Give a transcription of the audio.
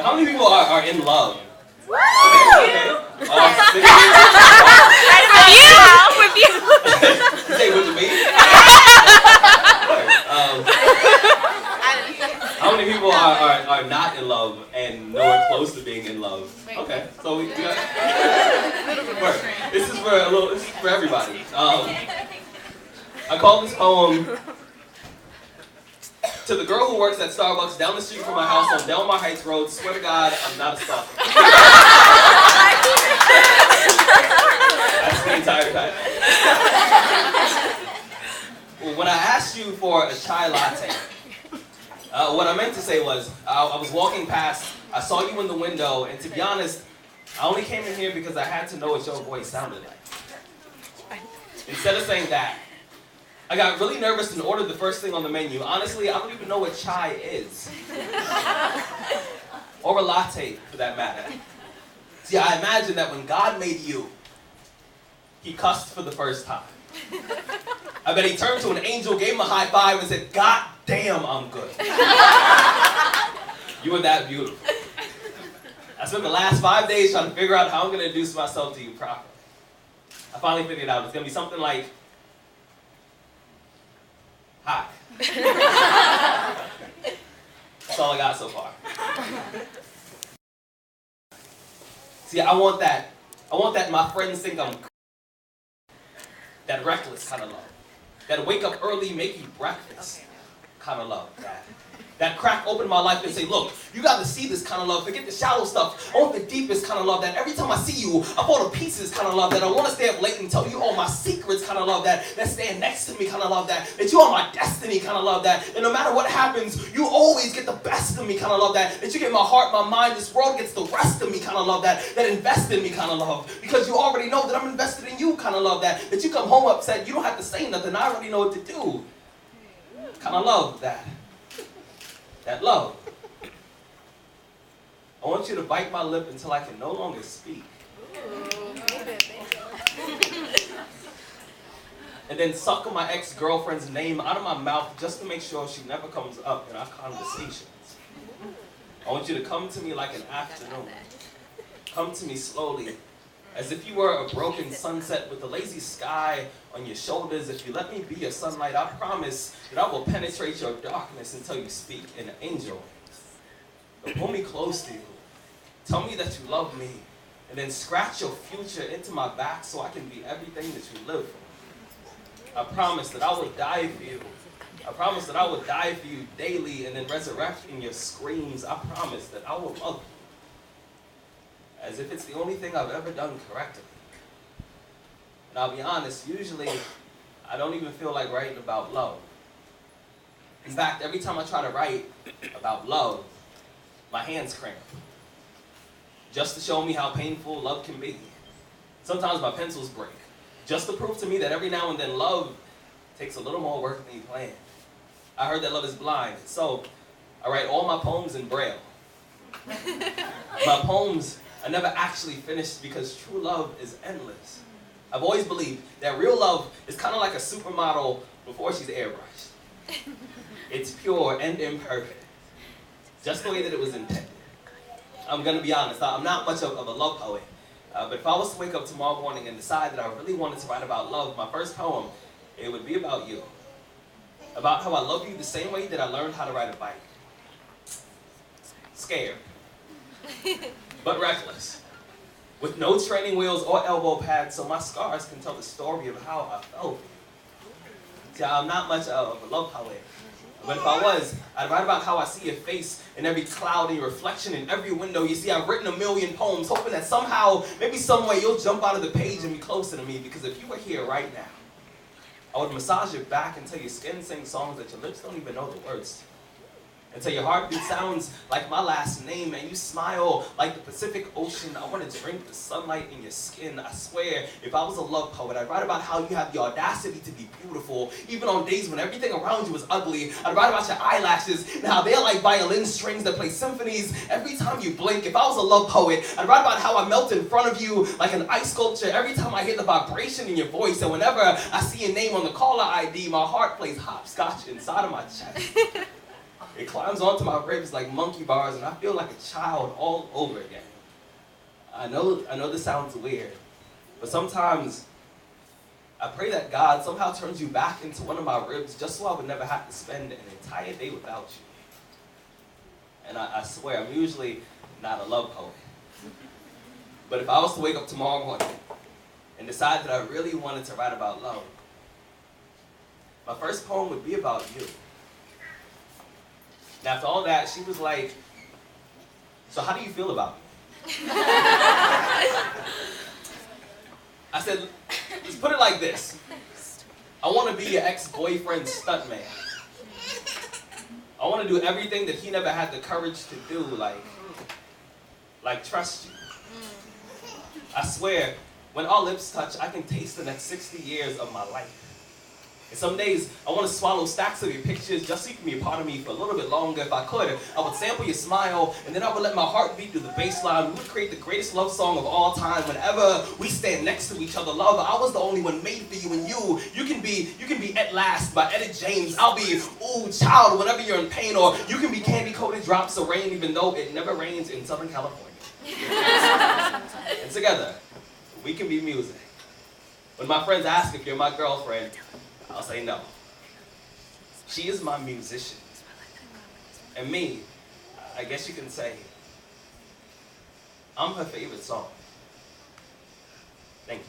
How many people are in love? Okay. With you. Say with me. How many people are not in love and nowhere close to being in love? Okay, so we got. This is for everybody. I call this poem to the girl who works at Starbucks down the street from my house on Delmar Heights Road. Swear to God, I'm not a stalker. That's the entire time. When I asked you for a chai latte, what I meant to say was, I was walking past, I saw you in the window, and to be honest, I only came in here because I had to know what your voice sounded like. Instead of saying that, I got really nervous and ordered the first thing on the menu. Honestly, I don't even know what chai is. Or a latte, for that matter. See, I imagine that when God made you, he cussed for the first time. I bet he turned to an angel, gave him a high five, and said, God damn, I'm good. You were that beautiful. I spent the last 5 days trying to figure out how I'm going to introduce myself to you properly. I finally figured it out. It's going to be something like, hi. That's all I got so far. See, I want that my friends think I'm that reckless kind of love. That wake up early, make you breakfast kind of love. That crack open my life and say, look, you got to see this kind of love. Forget the shallow stuff. I want the deepest kind of love. That every time I see you, I fall to pieces kind of love. That I want to stay up late and tell you all my secrets kind of love. That stand next to me kind of love. That you are my destiny kind of love. That and no matter what happens, you always get the best of me kind of love. That you get my heart, my mind, this world gets the rest of me kind of love. That invest in me kind of love. Because you already know that I'm invested in you kind of love. That you come home upset, you don't have to say nothing. I already know what to do. Kind of love that. That love. I want you to bite my lip until I can no longer speak. And then suck my ex-girlfriend's name out of my mouth just to make sure she never comes up in our conversations. I want you to come to me like an afternoon. Come to me slowly, as if you were a broken sunset with a lazy sky on your shoulders. If you let me be your sunlight, I promise that I will penetrate your darkness until you speak in angel. But pull me close to you. Tell me that you love me. And then scratch your future into my back so I can be everything that you live for. I promise that I will die for you. I promise that I will die for you daily and then resurrect in your screams. I promise that I will love you as if it's the only thing I've ever done correctly. And I'll be honest, usually I don't even feel like writing about love. In fact, every time I try to write about love, my hands cramp. Just to show me how painful love can be. Sometimes my pencils break. Just to prove to me that every now and then love takes a little more work than you planned. I heard that love is blind, so I write all my poems in Braille. My poems I never actually finished because true love is endless. I've always believed that real love is kind of like a supermodel before she's airbrushed. It's pure and imperfect, just the way that it was intended. I'm going to be honest, I'm not much of a love poet, but if I was to wake up tomorrow morning and decide that I really wanted to write about love, my first poem, it would be about you. About how I love you the same way that I learned how to ride a bike. Scared. But reckless, with no training wheels or elbow pads, so my scars can tell the story of how I felt. See, I'm not much of a love poet, but if I was, I'd write about how I see your face in every cloud and your reflection in every window. You see, I've written a million poems, hoping that somehow, maybe some way, you'll jump out of the page and be closer to me, because if you were here right now, I would massage your back until your skin sings songs that your lips don't even know the words to. Until your heartbeat sounds like my last name and you smile like the Pacific Ocean. I want to drink the sunlight in your skin. I swear, if I was a love poet, I'd write about how you have the audacity to be beautiful, even on days when everything around you was ugly. I'd write about your eyelashes and how they're like violin strings that play symphonies every time you blink. If I was a love poet, I'd write about how I melt in front of you like an ice sculpture every time I hear the vibration in your voice. And whenever I see your name on the caller ID, my heart plays hopscotch inside of my chest. It climbs onto my ribs like monkey bars, and I feel like a child all over again. I know this sounds weird, but sometimes I pray that God somehow turns you back into one of my ribs just so I would never have to spend an entire day without you. And I swear, I'm usually not a love poet. But if I was to wake up tomorrow morning and decide that I really wanted to write about love, my first poem would be about you. And after all that, she was like, so how do you feel about me? I said, let's put it like this. I want to be your ex-boyfriend's stuntman. I want to do everything that he never had the courage to do, like trust you. I swear, when our lips touch, I can taste the next 60 years of my life. And some days, I want to swallow stacks of your pictures just so you can be a part of me for a little bit longer. If I could, I would sample your smile, and then I would let my heart beat through the bass line. We would create the greatest love song of all time. Whenever we stand next to each other, love, I was the only one made for you, and you can be At Last by Etta James. I'll be Ooh Child whenever you're in pain, or you can be Candy Coated Drops of Rain, even though it never rains in Southern California. And together, we can be music. When my friends ask if you're my girlfriend, I'll say no. She is my musician. And me, I guess you can say, I'm her favorite song. Thank you.